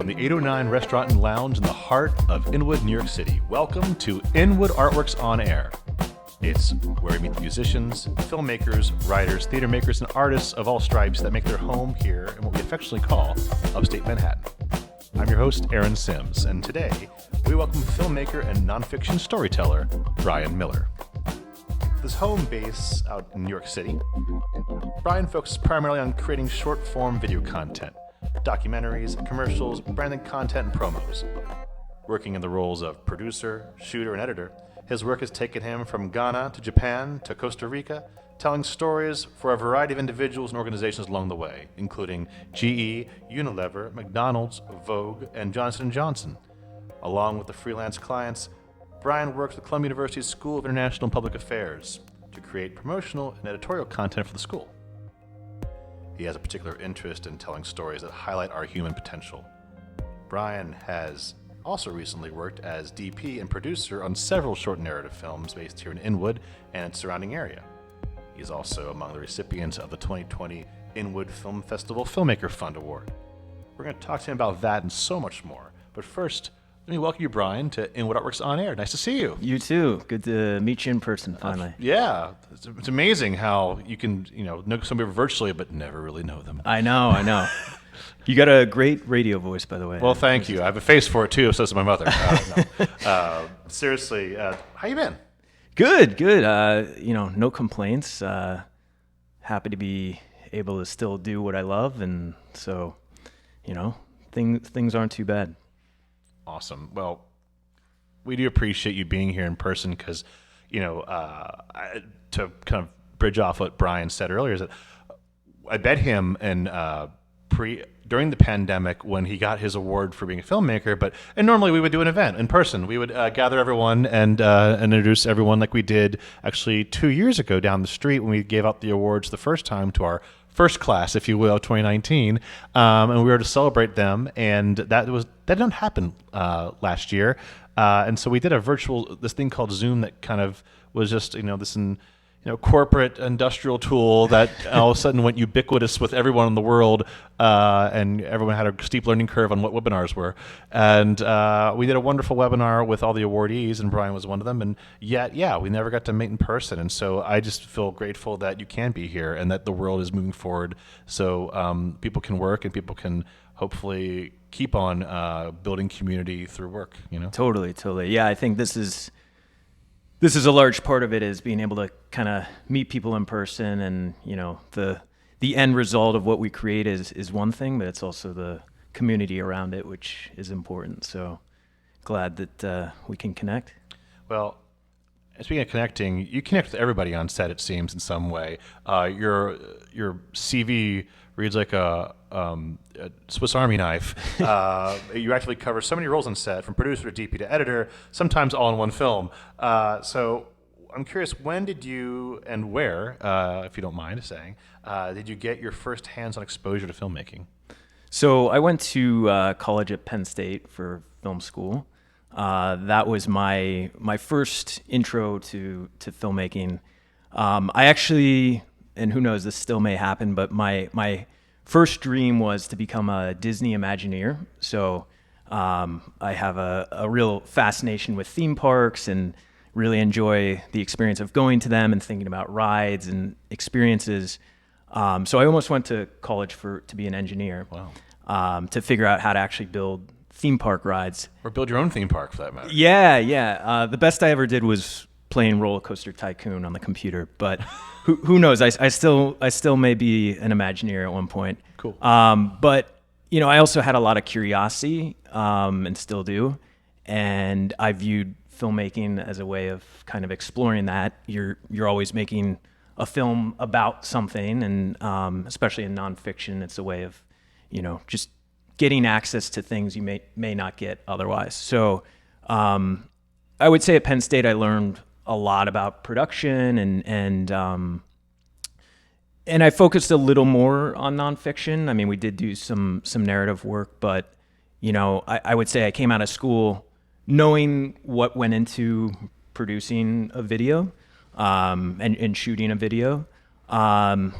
From the 809 Restaurant and Lounge in the heart of Inwood, New York City, welcome to Inwood Artworks On Air. It's where we meet the musicians, filmmakers, writers, theater makers, and artists of all stripes that make their home here in what we affectionately call Upstate Manhattan. I'm your host, Aaron Sims, and today we welcome filmmaker and nonfiction storyteller, Brian Miller. His home base out in New York City, Brian focuses primarily on creating short-form video content, documentaries, commercials, branded content, and promos. Working in the roles of producer, shooter, and editor, his work has taken him from Ghana to Japan to Costa Rica, telling stories for a variety of individuals and organizations along the way, including GE, Unilever, McDonalds, Vogue, and Johnson & Johnson. Along with the freelance clients, Brian works with Columbia University's School of International and Public Affairs to create promotional and editorial content for the school. He has a particular interest in telling stories that highlight our human potential. Brian has also recently worked as DP and producer on several short narrative films based here in Inwood and its surrounding area. He is also among the recipients of the 2020 Inwood Film Festival Filmmaker Fund Award. We're going to talk to him about that and so much more. But first, let me welcome you, Brian, to Inwood Artworks On Air. Nice to see you. You too. Good to meet you in person, finally. Yeah. It's amazing how you can, know somebody virtually, but never really know them. I know. You got a great radio voice, by the way. Well, thank you. I have a face for it, too, so does my mother. Seriously, how you been? Good. No complaints. Happy to be able to still do what I love, and so, things aren't too bad. Awesome. Well, we do appreciate you being here in person because, to kind of bridge off what Brian said earlier, is that I met him during the pandemic when he got his award for being a filmmaker. And normally we would do an event in person. We would gather everyone and introduce everyone like we did actually 2 years ago down the street when we gave out the awards the first time to our first class, if you will, 2019, and we were to celebrate them, and that didn't happen last year, and so we did this thing called Zoom that kind of was just this corporate industrial tool that all of a sudden went ubiquitous with everyone in the world, and everyone had a steep learning curve on what webinars were. And we did a wonderful webinar with all the awardees, and Brian was one of them. And yet, we never got to meet in person. And so I just feel grateful that you can be here and that the world is moving forward so people can work and people can hopefully keep on building community through work. Totally. Yeah, I think this is a large part of it, is being able to kind of meet people in person, and the end result of what we create is one thing, but it's also the community around it, which is important. So glad that we can connect. Well, speaking of connecting, you connect with everybody on set, it seems, in some way. Your CV reads like a Swiss Army knife. You actually cover so many roles on set, from producer to DP to editor, sometimes all in one film. So I'm curious, when did you, and where, if you don't mind saying, did you get your first hands-on exposure to filmmaking? So I went to college at Penn State for film school. That was my first intro to filmmaking. I actually, and who knows, this still may happen, but my first dream was to become a Disney Imagineer. So I have a real fascination with theme parks and really enjoy the experience of going to them and thinking about rides and experiences. So I almost went to college to be an engineer. Wow. To figure out how to actually build theme park rides. Or build your own theme park, for that matter. Yeah. The best I ever did was playing Roller Coaster Tycoon on the computer, but who knows? I still may be an Imagineer at one point. Cool. But I also had a lot of curiosity, and still do, and I viewed filmmaking as a way of kind of exploring that. You're always making a film about something, and especially in nonfiction, it's a way of just getting access to things you may not get otherwise. So I would say at Penn State I learned a lot about production, and I focused a little more on nonfiction. I mean, we did do some narrative work, but I would say I came out of school knowing what went into producing a video, and shooting a video. And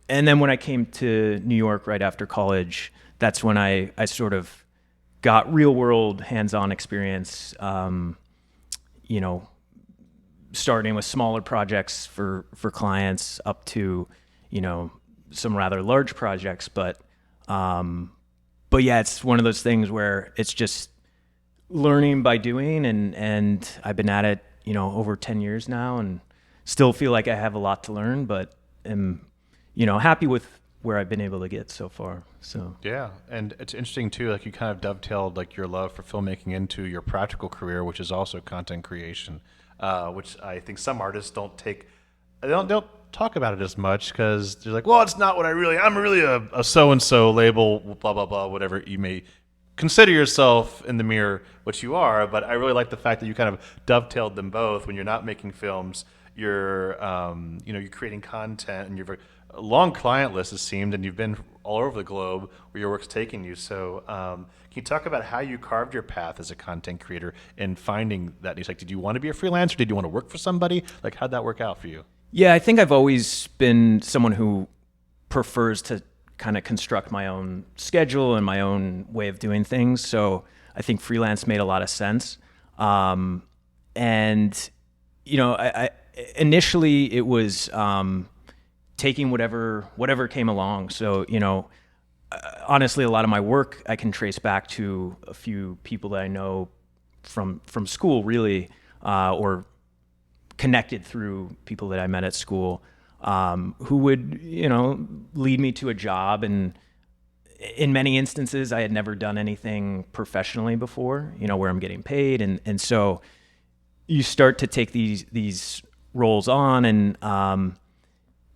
then when I came to New York right after college, that's when I sort of got real world hands-on experience, you know, starting with smaller projects for clients up to, you know, some rather large projects. But yeah, it's one of those things where it's just learning by doing, and I've been at it, you know, over 10 years now, and still feel like I have a lot to learn, but am, you know, happy with where I've been able to get so far. So Yeah, and it's interesting too. Like you kind of dovetailed like your love for filmmaking into your practical career, which is also content creation, which I think some artists don't talk about it as much because they're like, well, it's not what I'm really a so and so label, blah blah blah, whatever you may consider yourself in the mirror, what you are. But I really like the fact that you kind of dovetailed them both. When you're not making films, you're you're creating content, and you've a long client list, it seemed, and you've been all over the globe where your work's taking you. So can you talk about how you carved your path as a content creator and finding that niche? Like, did you want to be a freelancer? Did you want to work for somebody? Like, how'd that work out for you? yeah, I think I've always been someone who prefers to kind of construct my own schedule and my own way of doing things. So I think freelance made a lot of sense. And, you know, I initially it was taking whatever came along. So, you know, honestly, a lot of my work I can trace back to a few people that I know from school, really, or connected through people that I met at school, who would, you know, lead me to a job. And in many instances, I had never done anything professionally before, you know, where I'm getting paid. And so you start to take these roles on, and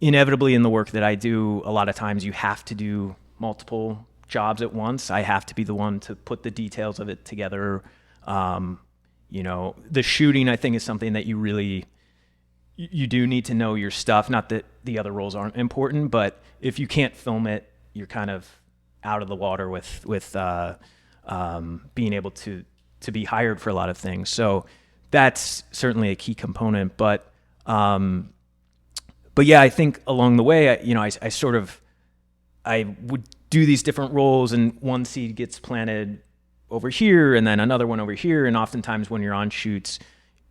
inevitably in the work that I do, a lot of times you have to do multiple jobs at once. I have to be the one to put the details of it together. You know, the shooting, I think, is something that you do need to know your stuff. Not that the other roles aren't important, but if you can't film it, you're kind of out of the water with being able to be hired for a lot of things. So that's certainly a key component. But yeah, I think along the way, I would do these different roles, and one seed gets planted over here and then another one over here. And oftentimes when you're on shoots,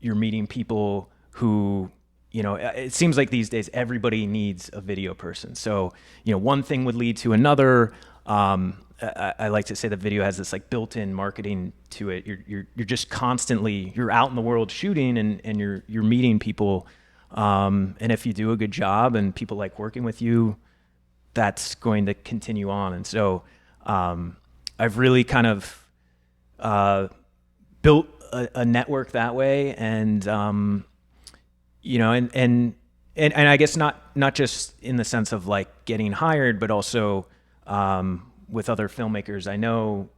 you're meeting people who, you know, it seems like these days everybody needs a video person. So, you know, one thing would lead to another. I like to say that video has this like built-in marketing to it. You're just constantly, you're out in the world shooting, and you're meeting people. And if you do a good job and people like working with you, that's going to continue on. And so I've really kind of built a network that way. And you know, and I guess not just in the sense of like getting hired, but also with other filmmakers. I know,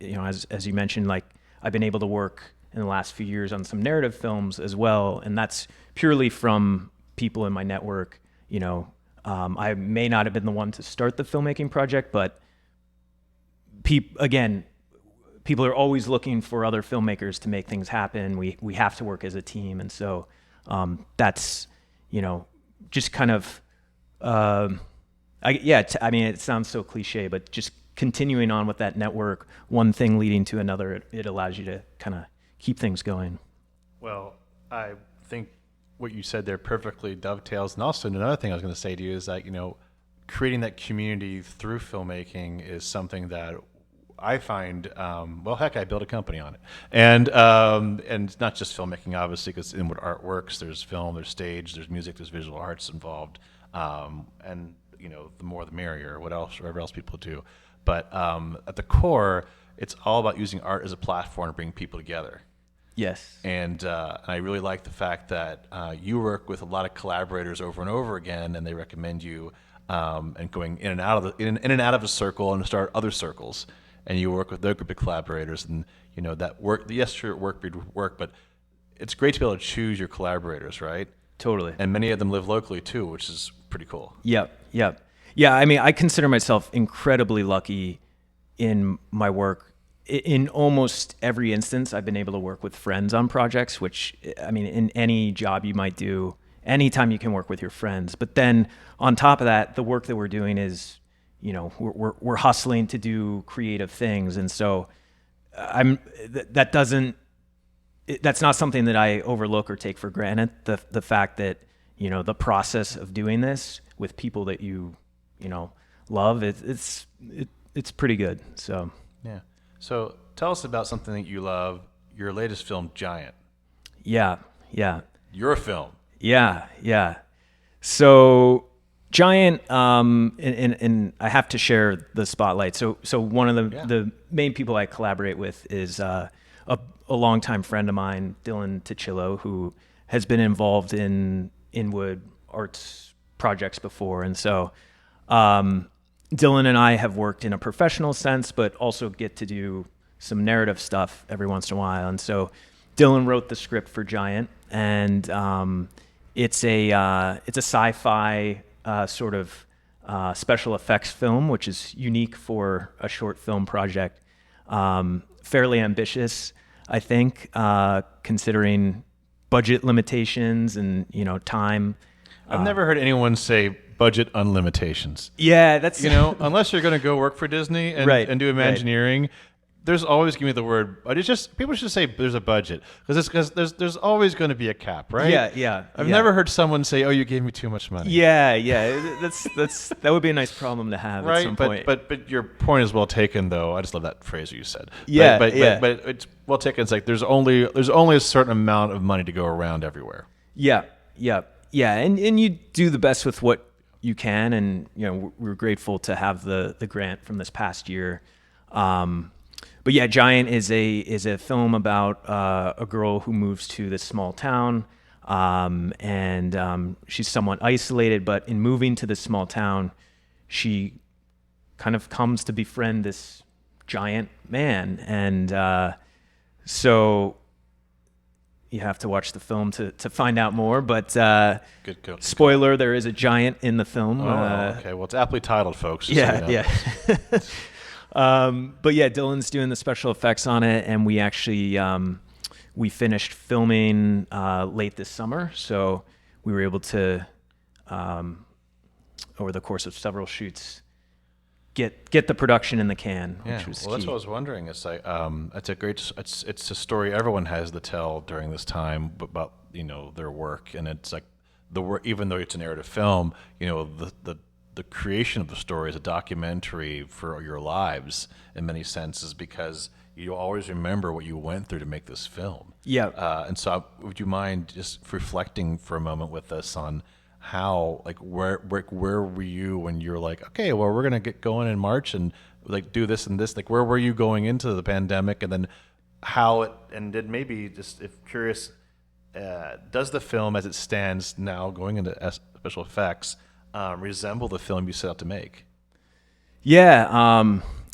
you know, as you mentioned, like I've been able to work in the last few years on some narrative films as well, and that's purely from people in my network. You know, I may not have been the one to start the filmmaking project, but people are always looking for other filmmakers to make things happen. We have to work as a team, and so that's, you know, just kind of I mean, it sounds so cliche, but just continuing on with that network, one thing leading to another, it allows you to kind of keep things going. Well, I think what you said there perfectly dovetails. And also another thing I was going to say to you is that, you know, creating that community through filmmaking is something that I find, well, heck, I built a company on it. And it's not just filmmaking, obviously, because Inwood Art works. There's film, there's stage, there's music, there's visual arts involved. And, you know, the more the merrier, whatever else people do. But at the core, it's all about using art as a platform to bring people together. Yes. And I really like the fact that you work with a lot of collaborators over and over again, and they recommend you, and going in and out of a circle and start other circles. And you work with their group of collaborators, and you know that work. Yes, sure, work, but it's great to be able to choose your collaborators, right? Totally. And many of them live locally too, which is pretty cool. Yep. Yeah, I mean, I consider myself incredibly lucky in my work. In almost every instance, I've been able to work with friends on projects, which, I mean, in any job you might do, anytime you can work with your friends. But then on top of that, the work that we're doing is, you know, we're hustling to do creative things. And so that doesn't, that's not something that I overlook or take for granted. The fact that, the process of doing this with people that you love, it's pretty good. So yeah. So tell us about something that you love. Your latest film, Giant. Yeah. Your film. Yeah. So Giant, and I have to share the spotlight. So one of the main people I collaborate with is a longtime friend of mine, Dylan Ticillo, who has been involved in Inwood arts projects before. And so Dylan and I have worked in a professional sense, but also get to do some narrative stuff every once in a while. And so Dylan wrote the script for Giant, and it's a sci-fi sort of special effects film, which is unique for a short film project. Fairly ambitious, I think, considering budget limitations and time. I've never heard anyone say budget unlimitations. Yeah, that's unless you're going to go work for Disney and do Imagineering. Right. There's always going to be the word. It's just people should say there's a budget because there's always going to be a cap, right? Yeah. I've never heard someone say, "Oh, you gave me too much money." Yeah. That would be a nice problem to have right? at some point. But your point is well taken, though. I just love that phrase you said. Yeah, but it's well taken. It's like there's only a certain amount of money to go around everywhere. Yeah. And you do the best with what you can, and we're grateful to have the grant from this past year. But yeah, Giant is a film about a girl who moves to this small town, and she's somewhat isolated. But in moving to this small town, she kind of comes to befriend this giant man, and so you have to watch the film to find out more. But good spoiler: there is a giant in the film. Okay. Well, it's aptly titled, folks. Yeah. But yeah, Dylan's doing the special effects on it, and we actually we finished filming late this summer, so we were able to over the course of several shoots get the production in the can, which was key. That's what I was wondering. It's like it's a story everyone has to tell during this time about their work, and it's like the work, even though it's a narrative film, the creation of the story is a documentary for your lives in many senses, because you always remember what you went through to make this film. Yeah. And so would you mind just reflecting for a moment with us on how, like, where were you when you're like, okay, well, we're going to get going in March and like do this and this, like, where were you going into the pandemic, and then how it, and did maybe just, if curious, does the film as it stands now going into special effects resemble the film you set out to make? Yeah.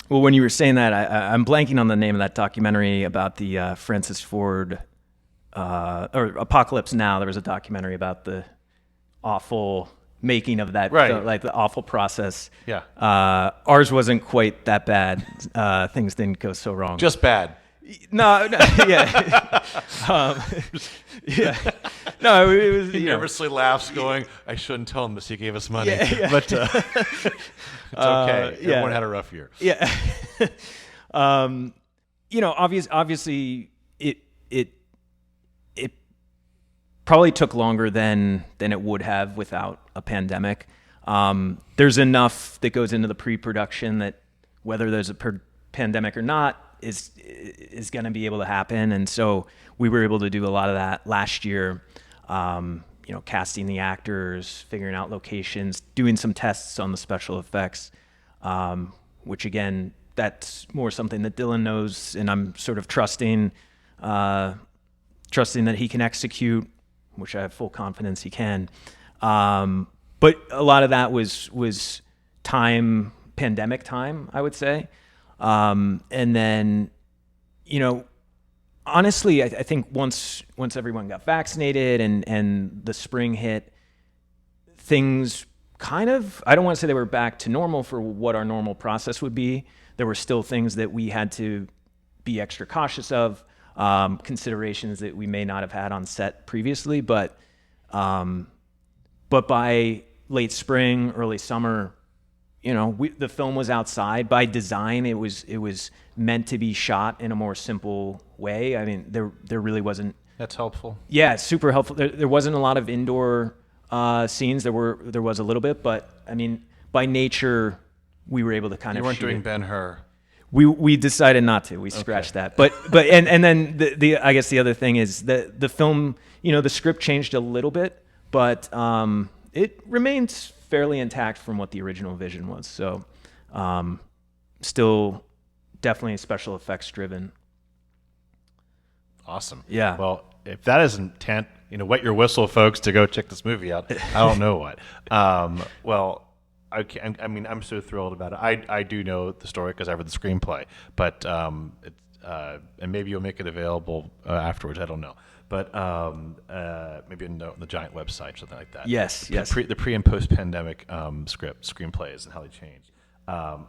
Well, when you were saying that, I'm blanking on the name of that documentary about the Francis Ford or Apocalypse Now. There was a documentary about the awful making of that, right? Like the awful process. Yeah. Ours wasn't quite that bad. Things didn't go so wrong. Just bad. No, yeah. Yeah. No, it was. He nervously laughs, going, "I shouldn't tell him this. He gave us money." Yeah. But it's okay. Everyone had a rough year. Yeah. Obviously, it probably took longer than it would have without a pandemic. There's enough that goes into the pre-production that whether there's a pandemic or not is going to be able to happen, and so we were able to do a lot of that last year. Casting the actors, figuring out locations, doing some tests on the special effects, which again, that's more something that Dylan knows, and I'm sort of trusting that he can execute, which I have full confidence he can. But a lot of that was pandemic time, I would say. And then, honestly, I think once everyone got vaccinated and the spring hit, things kind of, I don't want to say they were back to normal for what our normal process would be. There were still things that we had to be extra cautious of, considerations that we may not have had on set previously. But by late spring, early summer, the film was outside by design. It was meant to be shot in a more simple way. I mean, there really wasn't. That's helpful. Yeah, it's super helpful. There wasn't a lot of indoor scenes. There was a little bit, but I mean, by nature, we were able to kind of. You weren't shoot doing it. Ben-Hur. We decided not to. We scratched that. But and then the I guess the other thing is the film. The script changed a little bit, but it remains fairly intact from what the original vision was. So, still definitely special effects driven. Awesome. Yeah. Well, if that isn't intent, wet your whistle, folks, to go check this movie out. I don't know what. Well, I'm so thrilled about it. I do know the story because I read the screenplay, but and maybe you'll make it available afterwards. I don't know. But maybe on the Giant website, something like that. Yes. The pre and post pandemic screenplays and how they changed. I'm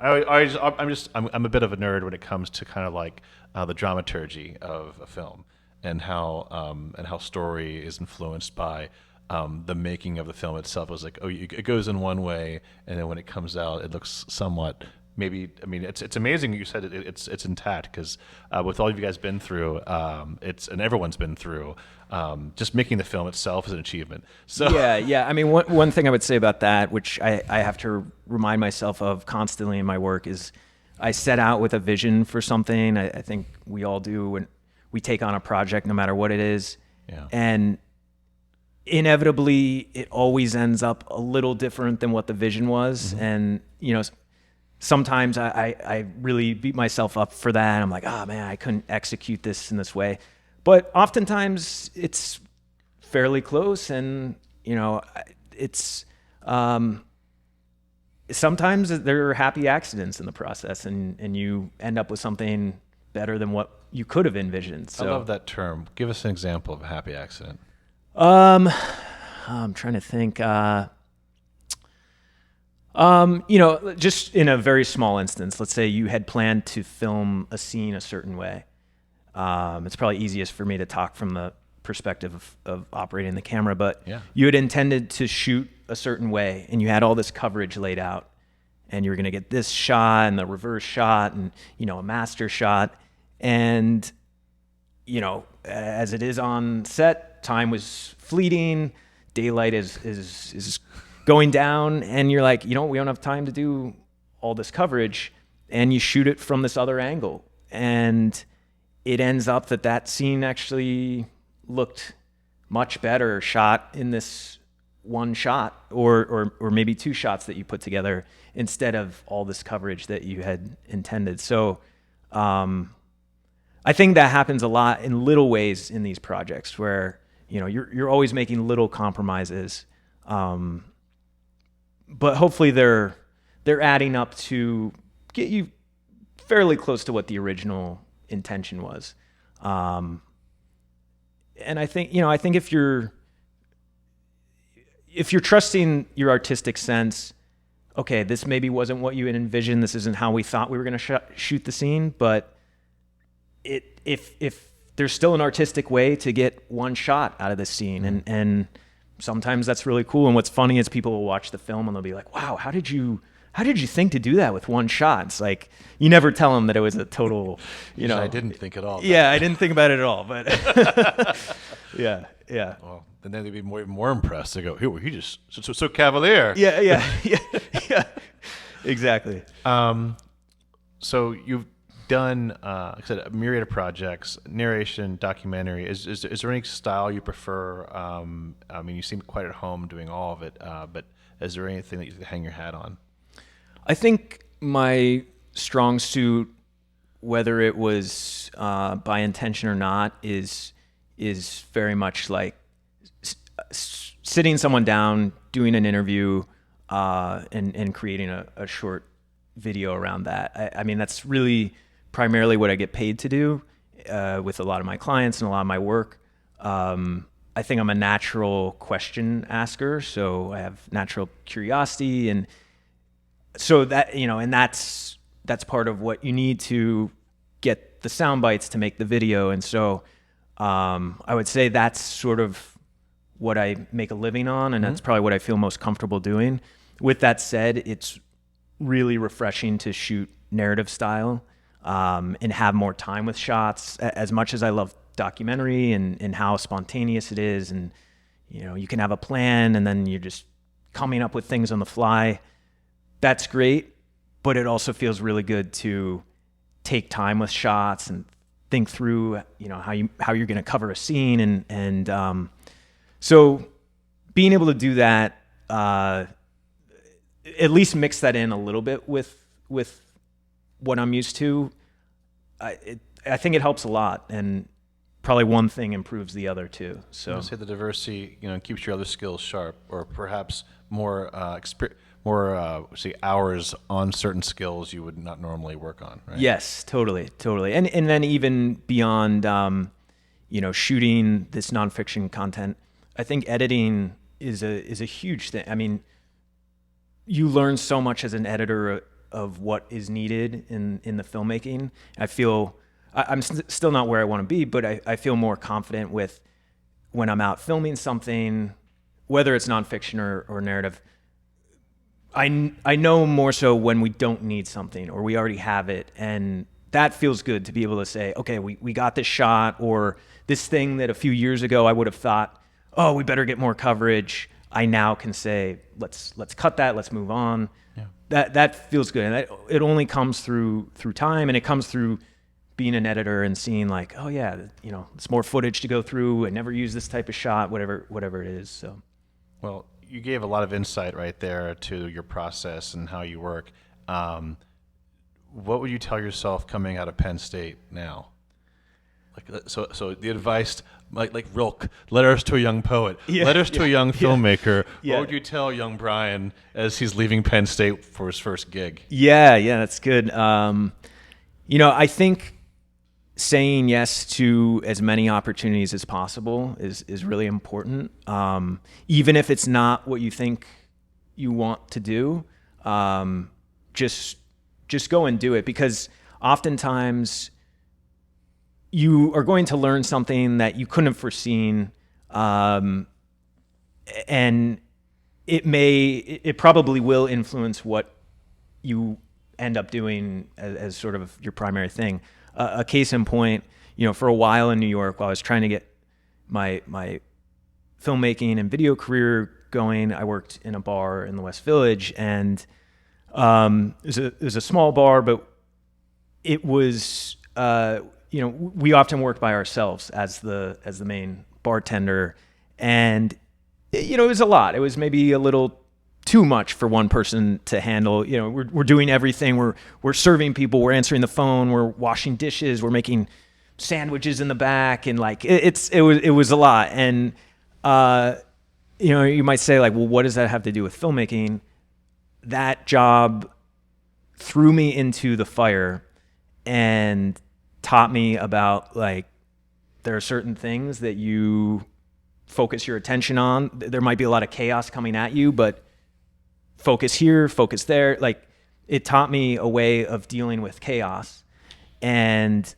a bit of a nerd when it comes to kind of like the dramaturgy of a film and how story is influenced by the making of the film itself. It was like, it goes in one way, and then when it comes out, it looks somewhat. Maybe it's amazing you said it's intact because with all of you guys been through, and everyone's been through, just making the film itself is an achievement. So yeah. I mean, one thing I would say about that, which I have to remind myself of constantly in my work, is I set out with a vision for something. I think we all do when we take on a project, no matter what it is, and inevitably it always ends up a little different than what the vision was, and sometimes I really beat myself up for that. I'm like, oh man, I couldn't execute this in this way. But oftentimes it's fairly close, and it's sometimes there are happy accidents in the process, and you end up with something better than what you could have envisioned. So I love that term. Give us an example of a happy accident. I'm trying to think. Just in a very small instance, let's say you had planned to film a scene a certain way. It's probably easiest for me to talk from the perspective of operating the camera, but you had intended to shoot a certain way, and you had all this coverage laid out, and you were going to get this shot and the reverse shot and, a master shot. And, as it is on set, time was fleeting, daylight is going down, and you're like, we don't have time to do all this coverage, and you shoot it from this other angle, and it ends up that scene actually looked much better shot in this one shot, or maybe two shots that you put together instead of all this coverage that you had intended. So I think that happens a lot in little ways in these projects where you're always making little compromises. But hopefully they're adding up to get you fairly close to what the original intention was. And I think if you're trusting your artistic sense, okay, this maybe wasn't what you had envisioned. This isn't how we thought we were going to shoot the scene, but if there's still an artistic way to get one shot out of the scene, and sometimes that's really cool. And what's funny is people will watch the film and they'll be like, wow, how did you think to do that with one shot? It's like, you never tell them that it was a total, I didn't think at all. Yeah, I didn't think about it at all, but yeah. Well, then they'd be more impressed. They go, "Here, he just so cavalier." Yeah. Exactly. So you've done, like I said, a myriad of projects, narration, documentary. Is there any style you prefer? You seem quite at home doing all of it, but is there anything that you hang your hat on? I think my strong suit, whether it was by intention or not, is very much like sitting someone down, doing an interview, and creating a short video around that. I mean, that's really primarily what I get paid to do with a lot of my clients and a lot of my work. I think I'm a natural question asker, so I have natural curiosity, and so that, and that's part of what you need to get the sound bites to make the video. And so I would say that's sort of what I make a living on, and that's probably what I feel most comfortable doing. With that said, it's really refreshing to shoot narrative style, and have more time with shots. As much as I love documentary and how spontaneous it is, and you can have a plan and then you're just coming up with things on the fly. That's great, but it also feels really good to take time with shots and think through, how you're going to cover a scene, and so being able to do that, at least mix that in a little bit with what I'm used to. I think it helps a lot, and probably one thing improves the other too. So I'd say the diversity, keeps your other skills sharp, or perhaps more say hours on certain skills you would not normally work on. Right? Yes, totally, and then even beyond, shooting this nonfiction content, I think editing is a huge thing. I mean, you learn so much as an editor of what is needed in the filmmaking. I feel I'm still not where I want to be, but I feel more confident with when I'm out filming something, whether it's nonfiction or narrative. I know more so when we don't need something or we already have it, and that feels good to be able to say, okay, we got this shot, or this thing that a few years ago I would have thought, oh, we better get more coverage. I now can say, let's cut that, let's move on. Yeah. That feels good, and it only comes through time, and it comes through being an editor and seeing like, oh yeah, it's more footage to go through. I never use this type of shot, whatever it is. So, well, you gave a lot of insight right there to your process and how you work. What would you tell yourself coming out of Penn State now? Like, so the advice, like Rilke, letters to a young poet, letters to a young filmmaker. Yeah. What would you tell young Brian as he's leaving Penn State for his first gig? Yeah, that's good. I think saying yes to as many opportunities as possible is really important. Even if it's not what you think you want to do, just go and do it, because oftentimes you are going to learn something that you couldn't have foreseen, and it probably will influence what you end up doing as sort of your primary thing. A case in point, for a while in New York, while I was trying to get my filmmaking and video career going, I worked in a bar in the West Village, and it was a small bar, but it was we often worked by ourselves as the main bartender, and it was a lot. It was maybe a little too much for one person to handle. We're doing everything. We're serving people. We're answering the phone. We're washing dishes. We're making sandwiches in the back, and like it was a lot. And you might say like, well, what does that have to do with filmmaking? That job threw me into the fire and taught me about, like, there are certain things that you focus your attention on. There might be a lot of chaos coming at you, but focus here, focus there. Like, it taught me a way of dealing with chaos. And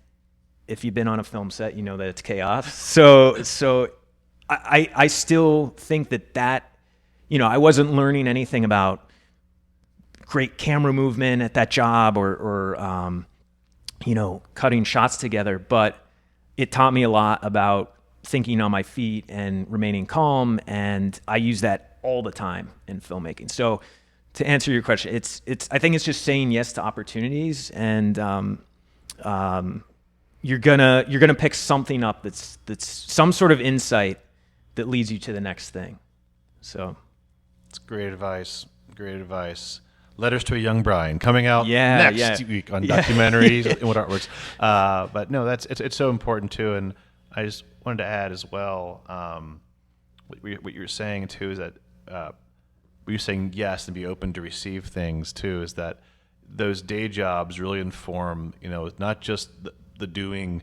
if you've been on a film set, you know that it's chaos. So I still think that I wasn't learning anything about great camera movement at that job or cutting shots together, but it taught me a lot about thinking on my feet and remaining calm, and I use that all the time in filmmaking. So to answer your question, I think it's just saying yes to opportunities, and you're gonna pick something up that's some sort of insight that leads you to the next thing. So it's great advice. Letters to a Young Brian, coming out next week on documentaries and what artworks. But no, it's so important too. And I just wanted to add as well, what you're saying too is that you're saying yes and be open to receive things too. Is that those day jobs really inform, not just the doing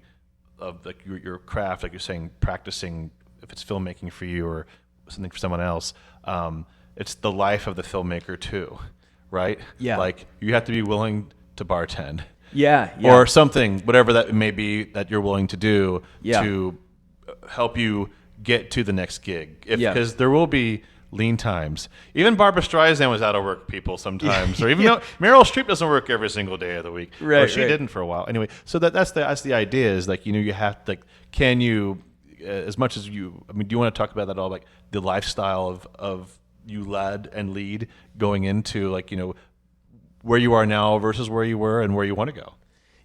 of your craft, like you're saying, practicing if it's filmmaking for you or something for someone else. It's the life of the filmmaker too. Right? Yeah. Like, you have to be willing to bartend. Yeah. Or something, whatever that may be that you're willing to do Yeah. to help you get to the next gig. Because there will be lean times. Even Barbara Streisand was out of work, people, sometimes. Or even though Meryl Streep doesn't work every single day of the week. Right, or she didn't for a while. Anyway, so that's the idea is like, you have to, like, can you, as much as you, I mean, do you want to talk about that at all? Like the lifestyle of you led and lead going into, like, where you are now versus where you were and where you want to go?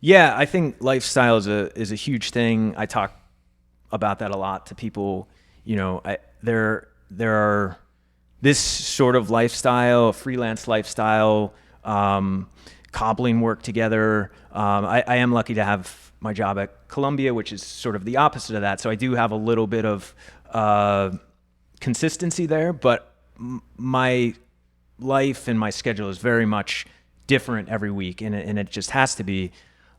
Yeah, I think lifestyle is a huge thing. I talk about that a lot to people. There are this sort of lifestyle, freelance lifestyle, cobbling work together. I am lucky to have my job at Columbia, which is sort of the opposite of that. So I do have a little bit of consistency there, but my life and my schedule is very much different every week, and it just has to be.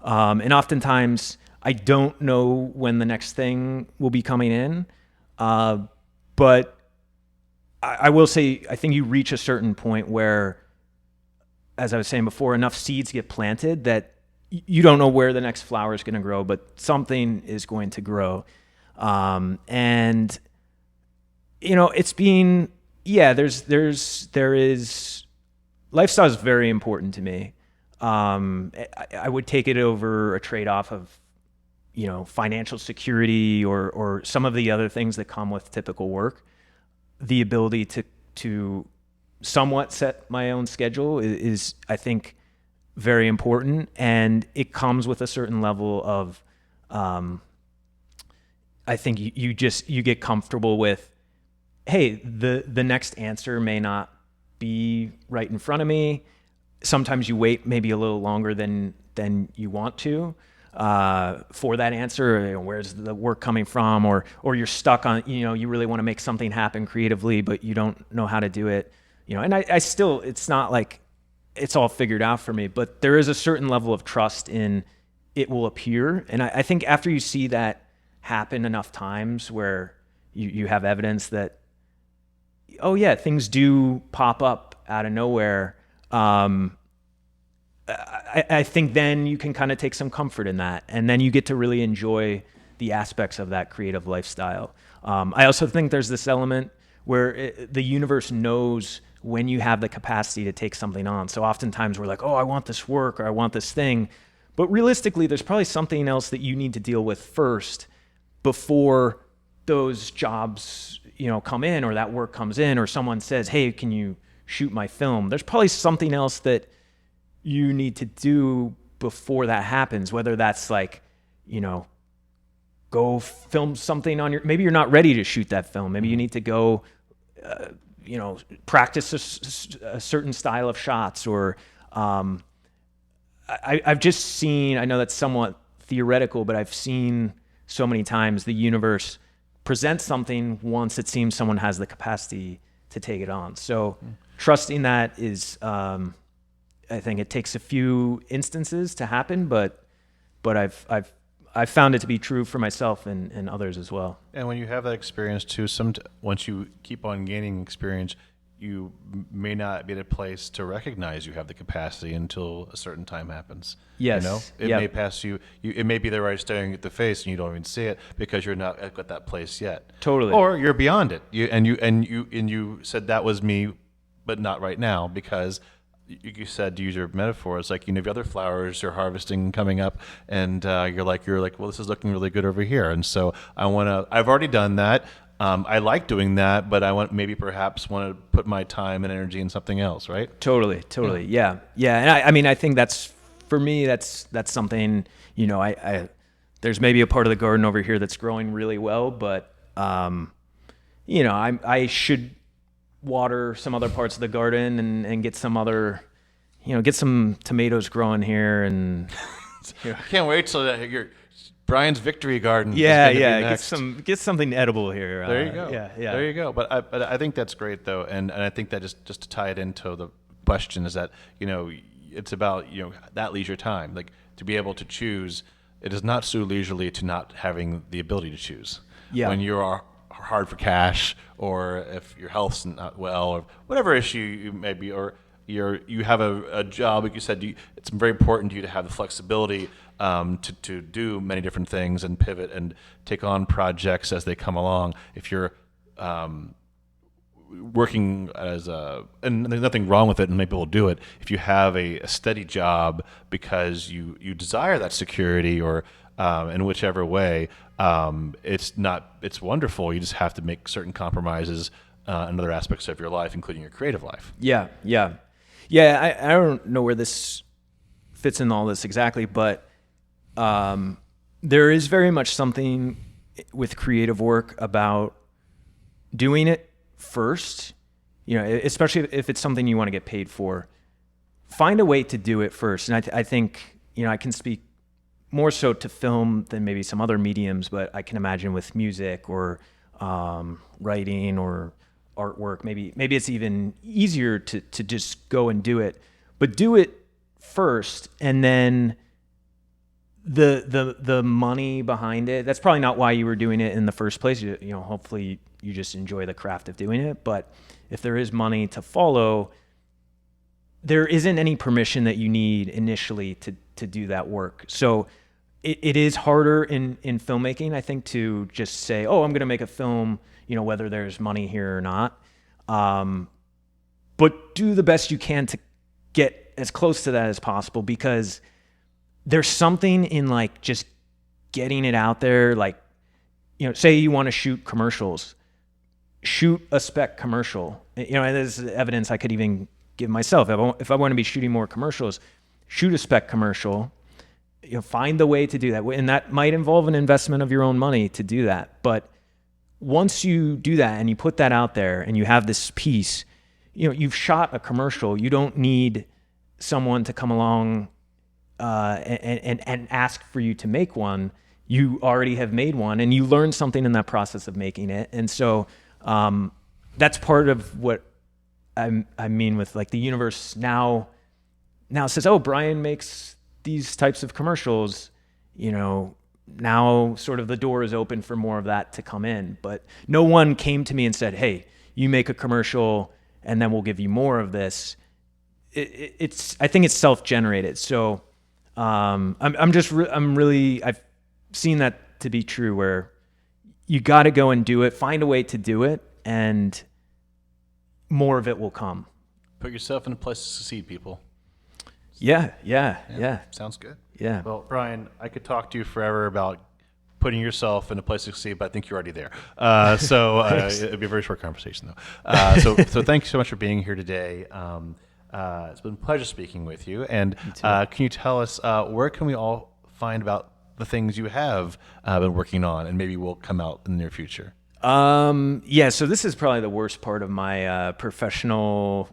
And oftentimes I don't know when the next thing will be coming in, but I will say I think you reach a certain point where, as I was saying before, enough seeds get planted that you don't know where the next flower is going to grow, but something is going to grow. And it's been, there is lifestyle is very important to me. I would take it over a trade-off of, financial security or some of the other things that come with typical work. The ability to somewhat set my own schedule is, I think, very important, and it comes with a certain level of, I think you get comfortable with, hey, the next answer may not be right in front of me. Sometimes you wait maybe a little longer than you want to for that answer. Where's the work coming from? Or you're stuck on, you really want to make something happen creatively, but you don't know how to do it. And I still, it's not like it's all figured out for me, but there is a certain level of trust in it will appear. And I think after you see that happen enough times where you have evidence that, oh yeah, things do pop up out of nowhere, I think then you can kind of take some comfort in that, and then you get to really enjoy the aspects of that creative lifestyle. I also think there's this element where the universe knows when you have the capacity to take something on. So oftentimes we're like, oh, I want this work or I want this thing. But realistically, there's probably something else that you need to deal with first before those jobs, come in, or that work comes in, or someone says, hey, can you shoot my film? There's probably something else that you need to do before that happens, whether that's like, go film something on maybe you're not ready to shoot that film. Maybe you need to go, practice a certain style of shots, or I've just seen, I know that's somewhat theoretical, but I've seen so many times the universe present something once it seems someone has the capacity to take it on. So trusting that is, I think it takes a few instances to happen, but I've found it to be true for myself and others as well. And when you have that experience too, once you keep on gaining experience, you may not be at a place to recognize you have the capacity until a certain time happens. Yes. It may pass you. It may be there right staring at the face, and you don't even see it because you're not at that place yet. Totally. Or you're beyond it. You said that was me, but not right now, because you said, to use your metaphor, it's like you have other flowers you're harvesting coming up, and you're like, well, this is looking really good over here, and so I've already done that. I like doing that, but perhaps want to put my time and energy in something else, right? Totally. Yeah. And I mean, I think that's, for me, that's something, there's maybe a part of the garden over here that's growing really well, but, I should water some other parts of the garden and get some other, get some tomatoes growing here, and Can't wait till your Brian's victory garden. Yeah, is gonna be next. Get something edible here. There you go. Yeah. There you go. But I think that's great though, and I think that just to tie it into the question is that it's about that leisure time, like to be able to choose. It is not so leisurely to not having the ability to choose. Yeah. When you are hard for cash, or if your health's not well, or whatever issue you may be, or you have a job, like you said, it's very important to you to have the flexibility to do many different things and pivot and take on projects as they come along. If you're working and there's nothing wrong with it, and many people do it. If you have a steady job because you desire that security, or in whichever way, it's wonderful. You just have to make certain compromises in other aspects of your life, including your creative life. Yeah. I don't know where this fits in all this exactly, but there is very much something with creative work about doing it first, especially if it's something you want to get paid for. Find a way to do it first. And I think, I can speak more so to film than maybe some other mediums, but I can imagine with music or writing or artwork, maybe it's even easier to just go and do it. But do it first, and then the money behind it, that's probably not why you were doing it in the first place. Hopefully you just enjoy the craft of doing it. But if there is money to follow, there isn't any permission that you need initially to do that work. So it is harder in filmmaking, I think, to just say, oh, I'm going to make a film, whether there's money here or not. But do the best you can to get as close to that as possible, because there's something in like just getting it out there. Like, say you want to shoot commercials, shoot a spec commercial. And there's evidence I could even give myself. If I want to be shooting more commercials, shoot a spec commercial. Find the way to do that. And that might involve an investment of your own money to do that. But once you do that and you put that out there and you have this piece, you've shot a commercial. You don't need someone to come along and ask for you to make one. You already have made one, and you learn something in that process of making it. And so that's part of what I mean with like the universe now says, oh, Brian makes these types of commercials. Now sort of the door is open for more of that to come in. But no one came to me and said, hey, you make a commercial and then we'll give you more of this. I think it's self-generated. So I've seen that to be true, where you got to go and do it, find a way to do it, and more of it will come. Put yourself in a place to succeed, people. Yeah. Sounds good. Yeah. Well, Brian, I could talk to you forever about putting yourself in a place to succeed, but I think you're already there. So it'd be a very short conversation, though. So thank you so much for being here today. It's been a pleasure speaking with you. And can you tell us where can we all find about the things you have been working on, and maybe will come out in the near future? So this is probably the worst part of my professional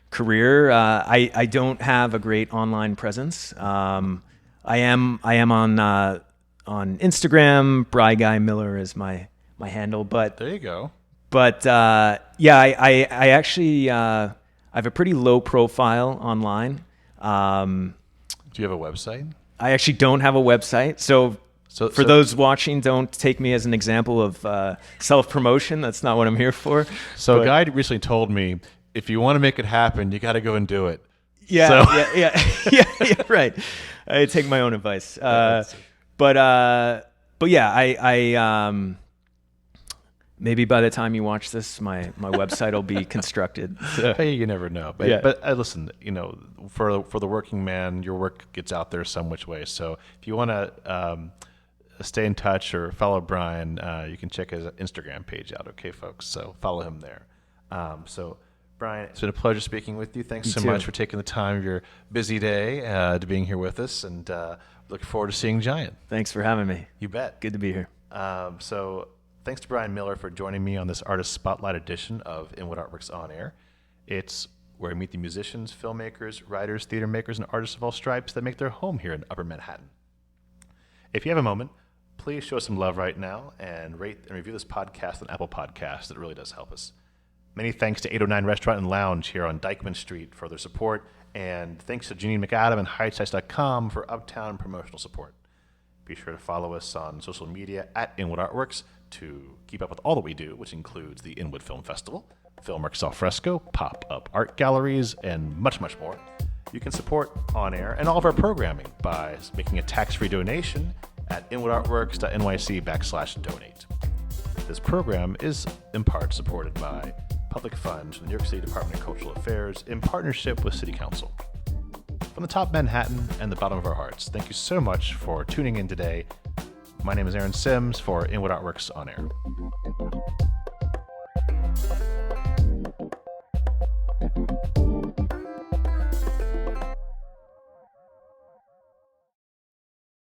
career. I don't have a great online presence. I am on Instagram. Bry Guy Miller is my handle. But there you go. But I actually I have a pretty low profile online. Do you have a website? I actually don't have a website. So for those watching, don't take me as an example of self-promotion. That's not what I'm here for. So a guy recently told me, if you want to make it happen, you got to go and do it. Yeah, right. I take my own advice. But yeah, I maybe by the time you watch this, my website will be constructed. So. Hey, you never know. But listen, for the working man, your work gets out there some which way. So if you want to stay in touch or follow Brian, you can check his Instagram page out. Okay, folks. So follow him there. So Brian, it's been a pleasure speaking with you. Thanks so much for taking the time of your busy day to being here with us, and look forward to seeing Giant. Thanks for having me. You bet. Good to be here. So thanks to Brian Miller for joining me on this Artist Spotlight edition of Inwood Artworks On Air. It's where we meet the musicians, filmmakers, writers, theater makers, and artists of all stripes that make their home here in Upper Manhattan. If you have a moment, please show us some love right now and rate and review this podcast on Apple Podcasts. It really does help us. Many thanks to 809 Restaurant and Lounge here on Dyckman Street for their support, and thanks to Janine McAdam and HighSites.com for Uptown promotional support. Be sure to follow us on social media at Inwood Artworks to keep up with all that we do, which includes the Inwood Film Festival, Filmworks Al Fresco, pop-up art galleries, and much, much more. You can support On Air and all of our programming by making a tax-free donation at inwoodartworks.nyc/donate. This program is in part supported by public funds from the New York City Department of Cultural Affairs in partnership with City Council. From the top of Manhattan and the bottom of our hearts, thank you so much for tuning in today. My name is Aaron Sims for Inwood Artworks On Air.